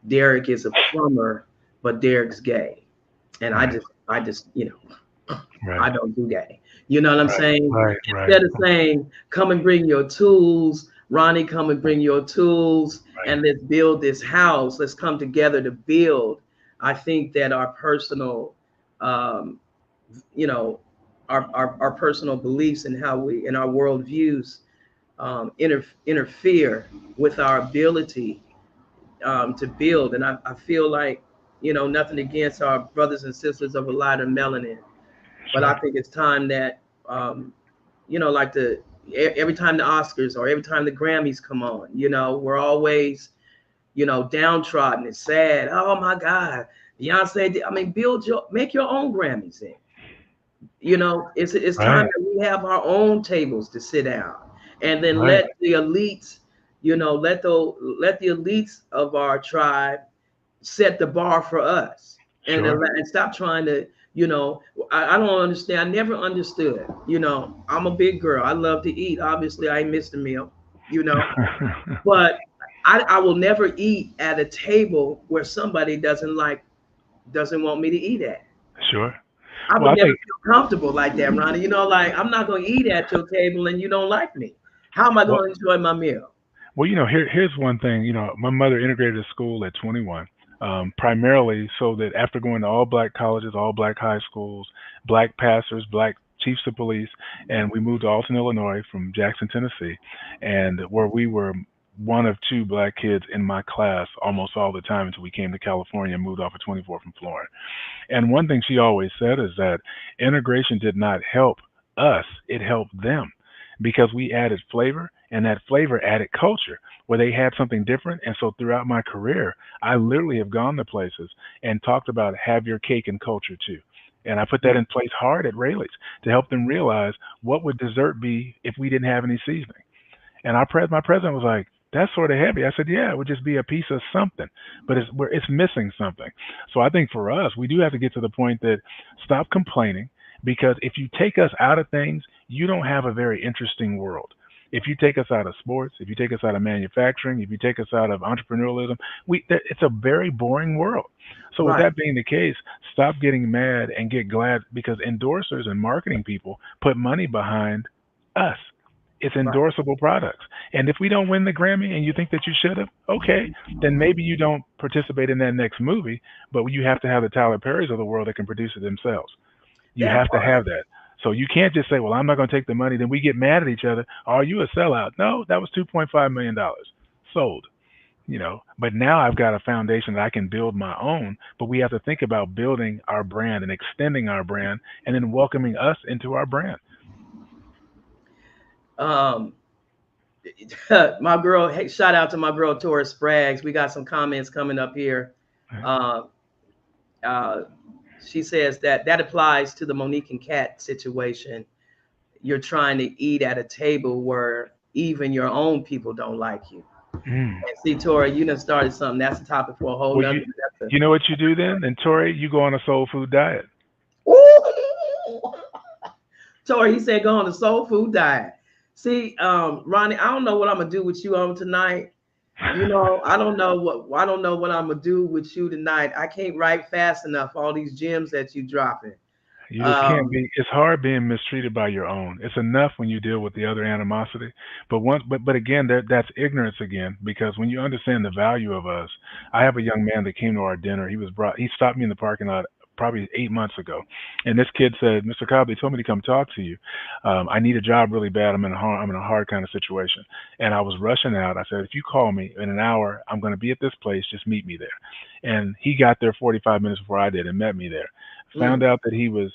Derek is a plumber, but Derek's gay, and I Right. just I just I Right. don't do gay. You know what I'm Right. saying? Right. Right. Instead of saying, "Come and bring your tools," Ronnie, come and bring your tools, Right. and let's build this house. Let's come together to build. I think that our personal, um, you know, our personal beliefs and how we and our worldviews interfere with our ability to build. And I feel like, nothing against our brothers and sisters of a lighter melanin, but I Sure. think it's time that, like every time the Oscars or every time the Grammys come on, we're always, downtrodden and sad. Oh my God, Beyonce! I mean, make your own Grammys. It's time Right. that we have our own tables to sit down, and then Right. let the elites, let the elites of our tribe set the bar for us, and Sure. stop trying to, I don't understand. I never understood. I'm a big girl. I love to eat. Obviously, I missed a meal. You know, but I will never eat at a table where somebody doesn't want me to eat at. Sure. I Well, would I never think, feel comfortable like that, Ronnie. Like, I'm not going to eat at your table and you don't like me. How am I well, going to enjoy my meal? here's one thing. My mother integrated a school at 21, primarily so that after going to all black colleges, all black high schools, black pastors, black chiefs of police, and we moved to Alton, Illinois from Jackson, Tennessee, and where we were one of two black kids in my class almost all the time until we came to California and moved off of 24 from Florida. And one thing she always said is that integration did not help us, it helped them, because we added flavor, and that flavor added culture where they had something different. And so throughout my career, I literally have gone to places and talked about have your cake and culture too. And I put that in place hard at Rayleigh's to help them realize what would dessert be if we didn't have any seasoning. And my president was like, "That's sort of heavy." I said, "Yeah, it would just be a piece of something, but it's missing something." So I think for us, we do have to get to the point that stop complaining, because if you take us out of things, you don't have a very interesting world. If you take us out of sports, if you take us out of manufacturing, if you take us out of entrepreneurialism, it's a very boring world. So with Right. that being the case, stop getting mad and get glad, because endorsers and marketing people put money behind us. It's Right. endorsable products. And if we don't win the Grammy and you think that you should have, okay, then maybe you don't participate in that next movie, but you have to have the Tyler Perrys of the world that can produce it themselves. You That have to part. have that. So you can't just say, "Well, I'm not going to take the money." Then we get mad at each other. "Are you a sellout?" No, that was $2.5 million sold. But now I've got a foundation that I can build my own. But we have to think about building our brand and extending our brand, and then welcoming us into our brand. Um, my girl, hey, shout out to my girl Tora Spraggs. We got some comments coming up here. Right. Uh, uh, she says that that applies to the Monique and Kat situation. You're trying to eat at a table where even your own people don't like you. Mm. And see, Tora, you done started something. That's a topic for a whole Well, nother. you know what you do then? And Tori, you go on a soul food diet. Ooh! Tori, he said go on the soul food diet. See, Ronnie, I don't know what I'm gonna do with you on tonight. I don't know what I'm gonna do with you tonight. I can't write fast enough. All these gems that you dropping. You just can't Um, be. It's hard being mistreated by your own. It's enough when you deal with the other animosity, but again, that's ignorance again. Because when you understand the value of us, I have a young man that came to our dinner. He stopped me in the parking lot probably 8 months ago, and this kid said, "Mr. Cobb, they told me to come talk to you. I need a job really bad. I'm in a hard kind of situation." And I was rushing out. I said, "If you call me in an hour, I'm going to be at this place. Just meet me there." And he got there 45 minutes before I did and met me there. Found mm, out that he was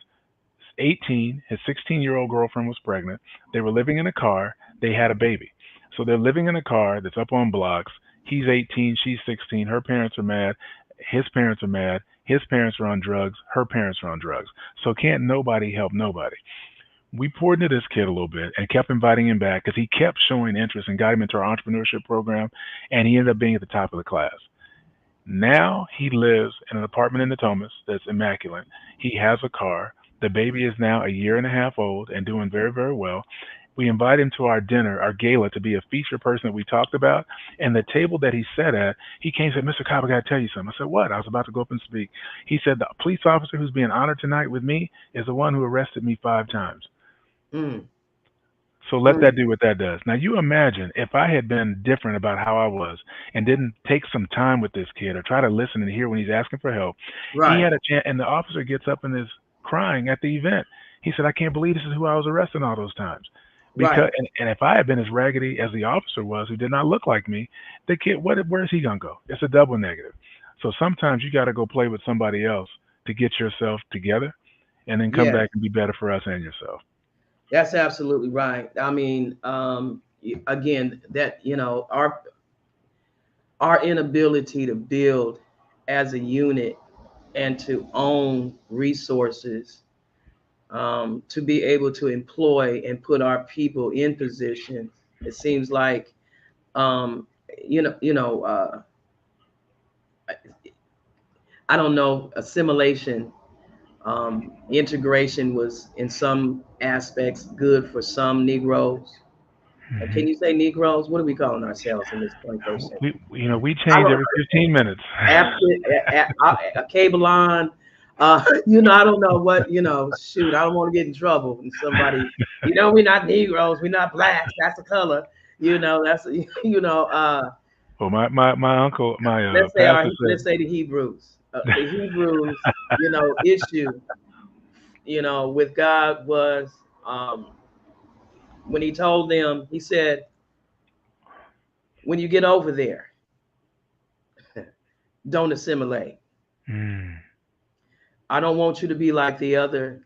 18. His 16-year-old girlfriend was pregnant. They were living in a car. They had a baby. So they're living in a car that's up on blocks. He's 18, she's 16. Her parents are mad. His parents are mad. His parents are on drugs. Her parents are on drugs. So can't nobody help nobody. We poured into this kid a little bit and kept inviting him back because he kept showing interest and got him into our entrepreneurship program, and he ended up being at the top of the class. Now he lives in an apartment in Natomas that's immaculate. He has a car. The baby is now a year and a half old and doing very, very well. We invite him to our dinner, our gala, to be a featured person that we talked about. And the table that he sat at, he came and said, "Mr. Cobb, I got to tell you something." I said, "What?" I was about to go up and speak. He said, "The police officer who's being honored tonight with me is the one who arrested me 5 times." mm, So let mm, that do what that does. Now you imagine if I had been different about how I was and didn't take some time with this kid or try to listen and hear when he's asking for help. He right, had a chance, and the officer gets up and is crying at the event. He said, "I can't believe this is who I was arresting all those times." right. And if I had been as raggedy as the officer was, who did not look like me, the kid, where is he gonna go? It's a double negative. So sometimes you got to go play with somebody else to get yourself together, and then come Yeah, back and be better for us and yourself. that's absolutely right. I mean, again, that our inability to build as a unit and to own resources, to be able to employ and put our people in position. It seems like, um, you know, you know, uh, I don't know, assimilation, integration was in some aspects good for some Negroes. Hmm. Can you say Negroes? What are we calling ourselves in this 21st century? We I change don't every 15 minutes. After a cable on. I don't know what, shoot, I don't want to get in trouble. And somebody, we're not Negroes, we're not blacks. That's a color. That's, Well, my uncle, my pastor let's said, say the Hebrews. The Hebrews, issue, with God was, when he told them, he said, when you get over there, don't assimilate. mm, I don't want you to be like the other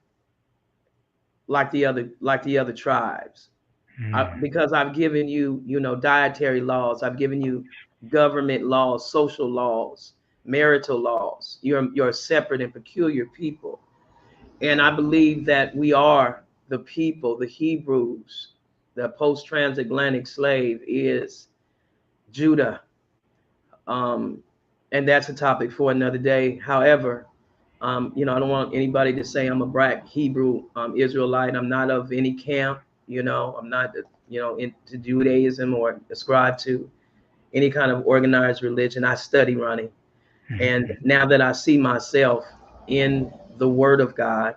tribes. mm, Because I've given you, dietary laws. I've given you government laws, social laws, marital laws. You're a separate and peculiar people. And I believe that we are the people, the Hebrews, the post-transatlantic slave is Judah. Um, and that's a topic for another day. However, I don't want anybody to say I'm a black Hebrew Israelite. I'm not of any camp. I'm not, into Judaism or ascribe to any kind of organized religion. I study, Ronnie. And now that I see myself in the Word of God,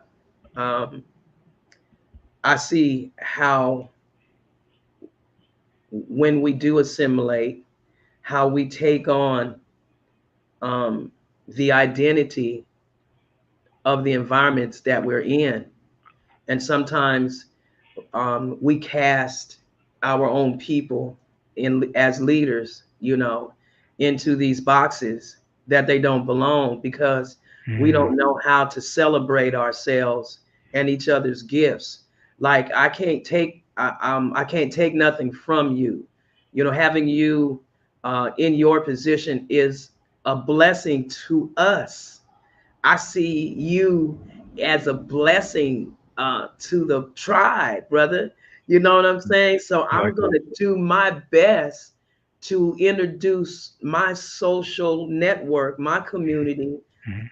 I see how when we do assimilate, how we take on the identity of the environments that we're in. And sometimes we cast our own people as leaders, into these boxes that they don't belong, because we don't know how to celebrate ourselves and each other's gifts. Like I can't take nothing from you. Having you in your position is a blessing to us. I see you as a blessing to the tribe, brother. You know what I'm saying? So I'm going to do my best to introduce my social network, my community.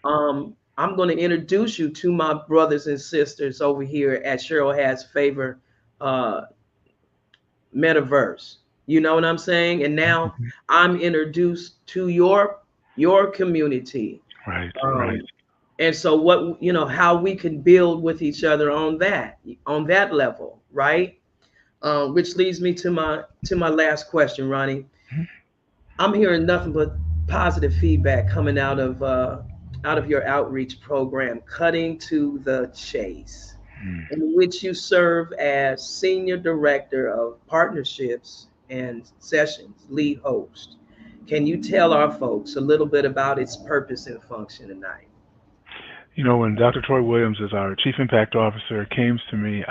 I'm going to introduce you to my brothers and sisters over here at Cheryl Has Favor Metaverse. You know what I'm saying? And now I'm introduced to your community. Right. And so how we can build with each other on that level, right? Which leads me to my last question, Ronnie. I'm hearing nothing but positive feedback coming out of your outreach program, Cutting to the Chase, in which you serve as Senior Director of Partnerships and Sessions, lead host. Can you tell our folks a little bit about its purpose and function tonight? When Dr. Troy Williams, as our Chief Impact Officer, came to me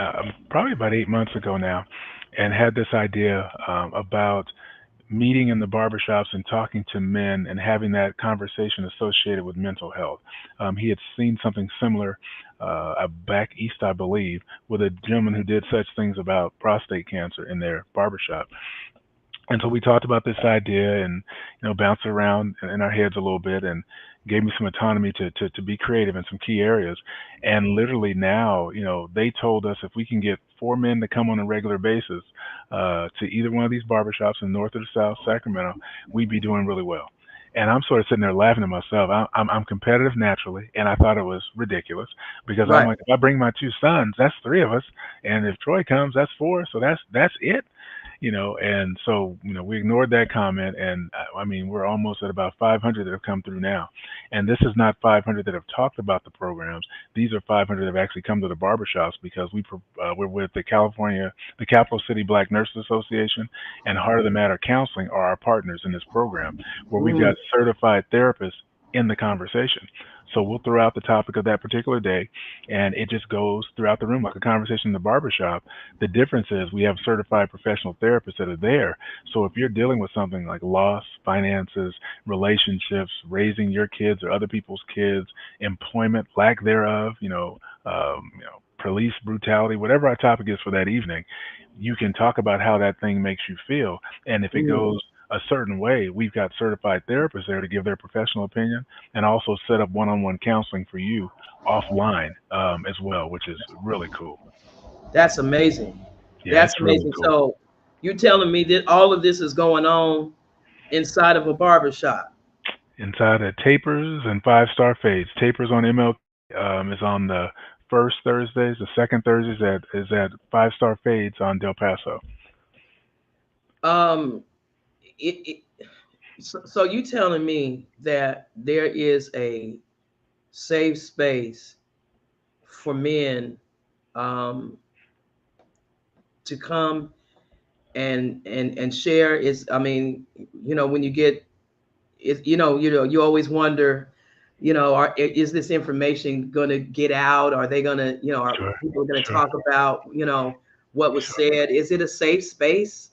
probably about 8 months ago now, and had this idea about meeting in the barbershops and talking to men and having that conversation associated with mental health. He had seen something similar back east, I believe, with a gentleman who did such things about prostate cancer in their barbershop. And so we talked about this idea and, bounced around in our heads a little bit and gave me some autonomy to be creative in some key areas. And literally now, they told us if we can get 4 men to come on a regular basis to either one of these barbershops in North or South Sacramento, we'd be doing really well. And I'm sort of sitting there laughing to myself. I'm competitive naturally, and I thought it was ridiculous because I'm like, if I bring my 2 sons, that's 3 of us, and if Troy comes, that's 4. So that's it. And so, we ignored that comment. And I mean, we're almost at about 500 that have come through now. And this is not 500 that have talked about the programs. These are 500 that have actually come to the barbershops because we're with the Capital City Black Nurses Association and Heart of the Matter Counseling are our partners in this program, where we've got certified therapists in the conversation. So we'll throw out the topic of that particular day, and it just goes throughout the room like a conversation in the barbershop. The difference is we have certified professional therapists that are there. So if you're dealing with something like loss, finances, relationships, raising your kids or other people's kids, employment, lack thereof, police brutality, whatever our topic is for that evening, you can talk about how that thing makes you feel. And if it goes a certain way, we've got certified therapists there to give their professional opinion and also set up one-on-one counseling for you offline as well, which is really cool. That's amazing. Yeah, That's it's really amazing. cool. So you telling me that all of this is going on inside of a barbershop? Inside of Tapers and 5 Star Fades. Tapers on MLK is on the first Thursdays. The second Thursdays is at 5 Star Fades on Del Paso. So you telling me that there is a safe space for men to come and share? Is, I mean, when you get it, you always wonder, is this information going to get out? Are they going to, are people going to talk about, what was said? Is it a safe space?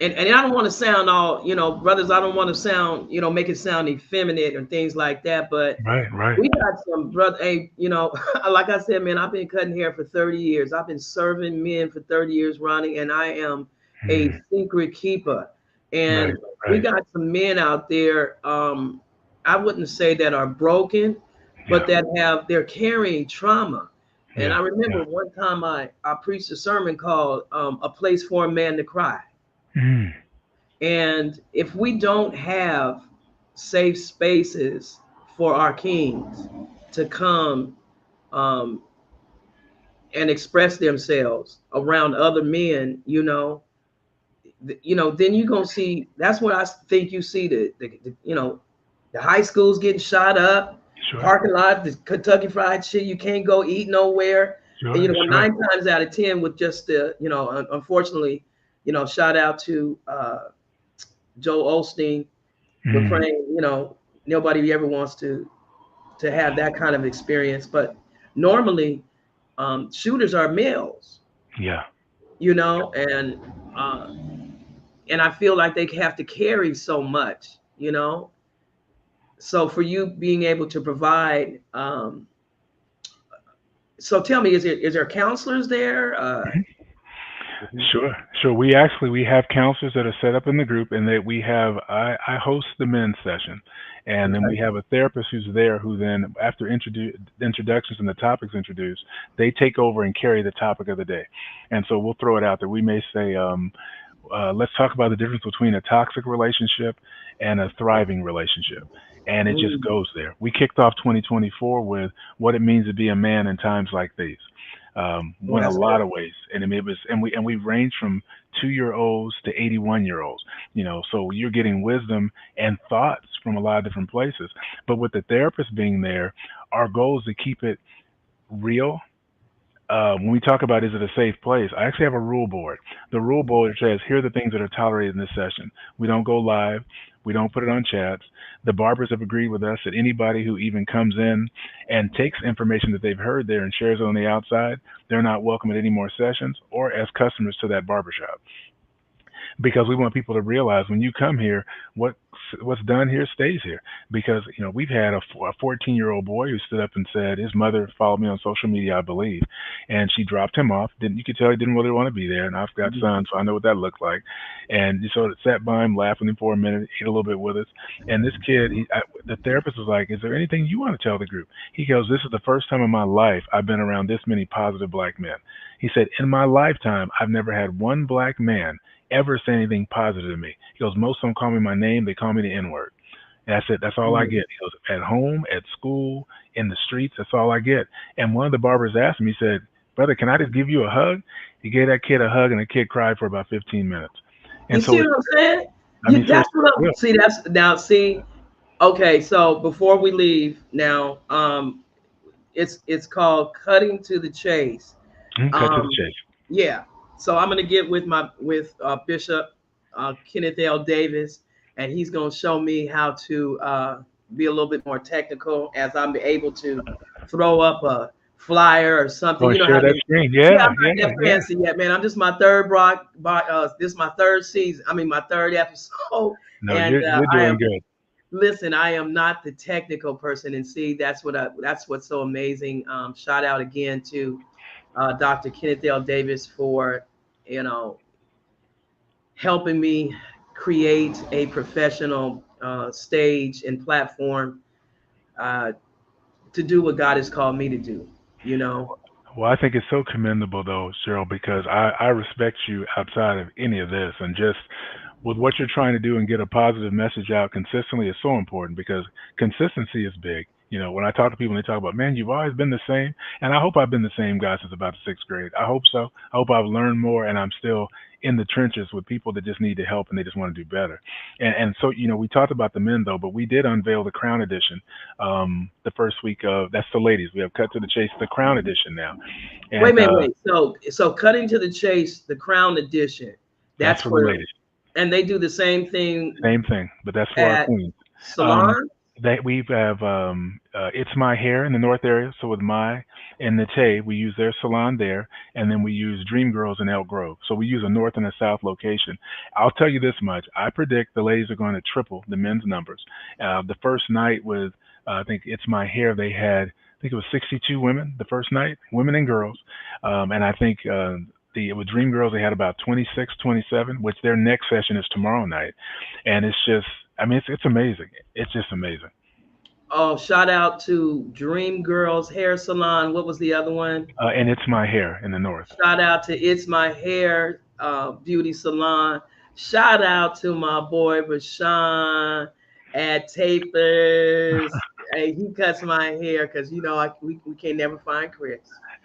and I don't want to sound all, brothers, I don't want to sound, make it sound effeminate or things like that, but Right. we got some brother, hey, like I said, man, I've been cutting hair for 30 years. I've been serving men for 30 years running, and I am a secret keeper. And we Right. got some men out there, I wouldn't say that are broken, but that they're carrying trauma. And I remember one time I preached a sermon called A Place for a Man to Cry. And if we don't have safe spaces for our kings to come and express themselves around other men, then you're gonna see. That's what I think you see the high schools getting shot up, parking lot, the Kentucky Fried Shit. You can't go eat nowhere. And, 9 times out of 10 with just the, unfortunately, shout out to Joel Osteen. We're praying, nobody ever wants to have that kind of experience, but normally shooters are males. And I feel like they have to carry so much, so for you being able to provide, so tell me, is there counselors there? Sure. We have counselors that are set up in the group, and that we have, I host the men's session, and then we have a therapist who's there, who then, after introductions and the topics introduced, they take over and carry the topic of the day. And so we'll throw it out there. We may say, let's talk about the difference between a toxic relationship and a thriving relationship. And it just goes there. We kicked off 2024 with what it means to be a man in times like these. Went a lot of ways, and we range from 2-year-olds to 81-year-olds. So you're getting wisdom and thoughts from a lot of different places. But with the therapist being there, our goal is to keep it real. When we talk about, is it a safe place, I actually have a rule board. The rule board says, here are the things that are tolerated in this session. We don't go live. We don't put it on chats. The barbers have agreed with us that anybody who even comes in and takes information that they've heard there and shares it on the outside, they're not welcome at any more sessions or as customers to that barbershop. Because we want people to realize, when you come here, what's done here stays here. Because we've had a 14-year-old boy who stood up and said his mother followed me on social media, I believe, and she dropped him off. You could tell he didn't really want to be there, and I've got sons, so I know what that looked like. And so it sat by him, laughing him for a minute, ate a little bit with us. And this kid, the therapist was like, "Is there anything you want to tell the group?" He goes, "This is the first time in my life I've been around this many positive black men." He said, "In my lifetime, I've never had one black man ever say anything positive to me." He goes, "Most of them call me my name. They call me the N-word." And I said, "That's all I get." He goes, "At home, at school, in the streets, that's all I get." And one of the barbers asked him, he said, "Brother, can I just give you a hug?" He gave that kid a hug, and the kid cried for about 15 minutes. And you see what I'm saying? That's what I'm see. Okay, so before we leave now, it's called Cutting to the Chase. Cut to the chase. Yeah. So I'm gonna get with Bishop Kenneth L. Davis, and he's gonna show me how to be a little bit more technical, as I'm able to throw up a flyer or something. Share that screen. I'm not that fancy yet, man. I'm just my third this is my third season. I mean, my third episode. No, and you're doing good. Listen, I am not the technical person, and see, that's what's so amazing. Shout out again to Dr. Kenneth L. Davis for helping me create a professional stage and platform to do what God has called me to do. Well, I think it's so commendable, though, Cheryl, because I respect you outside of any of this, and just with what you're trying to do and get a positive message out consistently is so important, because consistency is big. When I talk to people and they talk about, "Man, you've always been the same," and I hope I've been the same guy since about the 6th grade. I hope so. I hope I've learned more, and I'm still in the trenches with people that just need to help and they just want to do better. And so, we talked about the men, though, but we did unveil the Crown Edition the first week of, that's the ladies. We have Cut to the Chase, the Crown Edition now. And, wait. So Cutting to the Chase, the Crown Edition. That's for the ladies. And they do the same thing. Same thing, but that's for our queens. Salon? That we have It's My Hair in the north area. So with My and the Tay, we use their salon there, and then we use Dream Girls in Elk Grove. So we use a north and a south location. I'll tell you this much: I predict the ladies are going to triple the men's numbers. The first night with I think It's My Hair, they had I think it was 62 women the first night, women and girls, and I think. With Dream Girls, they had about 26, 27, which their next session is tomorrow night. And it's just, I mean, it's amazing. It's just amazing. Oh, shout out to Dream Girls Hair Salon. What was the other one? And It's My Hair in the north. Shout out to It's My Hair Beauty Salon. Shout out to my boy Rashawn at Tapers. Hey, he cuts my hair because we can't never find Chris.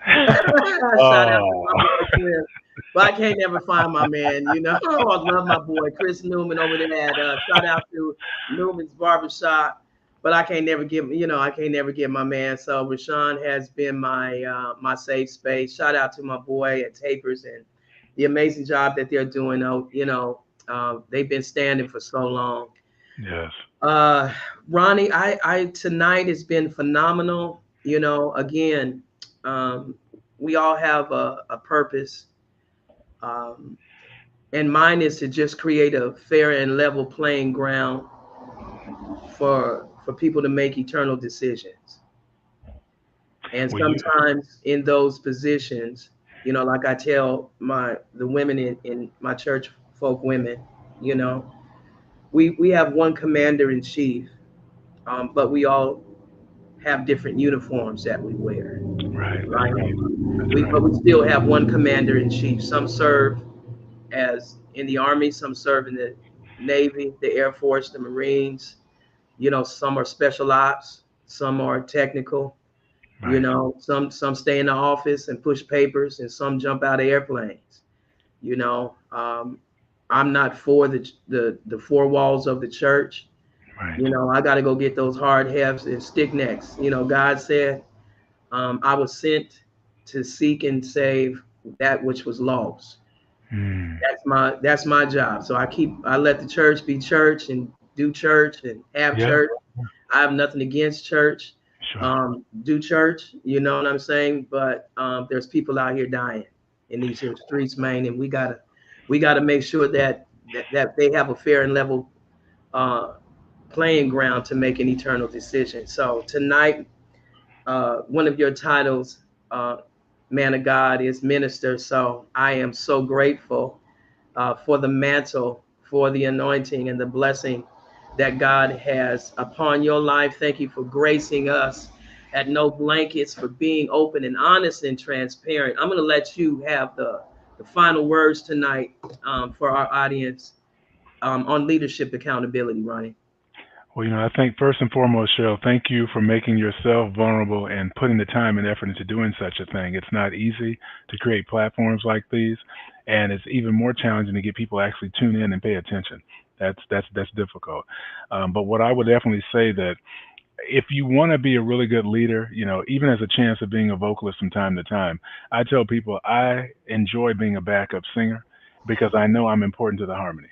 Shout out to my boy Chris. But I can't never find my man, I love my boy Chris Newman over there at shout out to Newman's Barbershop. But I can't never get my man. So Rashawn has been my safe space. Shout out to my boy at Tapers and the amazing job that they're doing. They've been standing for so long. Yes. Ronnie, I tonight has been phenomenal. Again, we all have a purpose. And mine is to just create a fair and level playing ground for people to make eternal decisions. And sometimes in those positions, like I tell the women in my church, folk women, we have one commander in chief, but we all have different uniforms that we wear. Right. But we still have one commander in chief. Some serve as in the Army, some serve in the Navy, the Air Force, the Marines. Some are special ops, some are technical. Right. Some stay in the office and push papers, and some jump out of airplanes. I'm not for the four walls of the church. Right. I got to go get those hard hefts and stick necks. God said, I was sent to seek and save that which was lost. That's my job. So I let the church be church and do church and have church. I have nothing against church. Sure. Do church, you know what I'm saying? But there's people out here dying in these here streets, man, and we gotta make sure that they have a fair and level playing ground to make an eternal decision. So tonight, one of your titles, man of God, is minister. So I am so grateful for the mantle, for the anointing and the blessing that God has upon your life. Thank you for gracing us at No Blankets, for being open and honest and transparent. I'm going to let you have the final words tonight for our audience on leadership accountability, Ronnie. Well, I think first and foremost, Cheryl, thank you for making yourself vulnerable and putting the time and effort into doing such a thing. It's not easy to create platforms like these, and it's even more challenging to get people to actually tune in and pay attention. That's difficult. But what I would definitely say that if you want to be a really good leader, even as a chance of being a vocalist from time to time, I tell people I enjoy being a backup singer because I know I'm important to the harmony.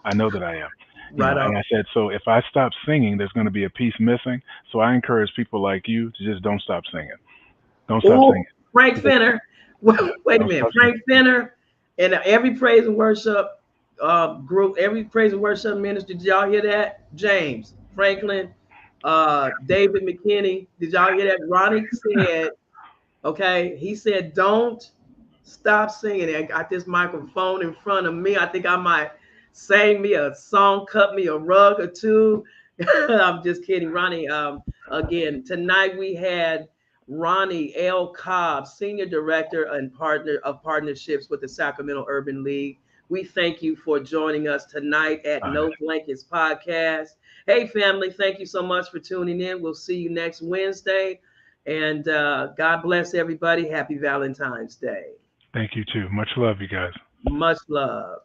I know that I am. Right on. And I said, so if I stop singing, there's going to be a piece missing. So I encourage people like you to just don't stop singing. Don't stop singing. Frank Fenner. Wait a minute. Frank Fenner and every praise and worship group, every praise and worship minister. Did y'all hear that? James, Franklin, David McKinney. Did y'all hear that? Ronnie said, okay, he said, don't stop singing. I got this microphone in front of me. I think I might sang me a song, cut me a rug or two. I'm just kidding, Ronnie. Again, tonight we had Ronnie L. Cobb, Senior Director and Partner of Partnerships with the Sacramento Urban League. We thank you for joining us tonight at No Blankets Podcast. Hey, family, thank you so much for tuning in. We'll see you next Wednesday. And God bless everybody. Happy Valentine's Day. Thank you, too. Much love, you guys. Much love.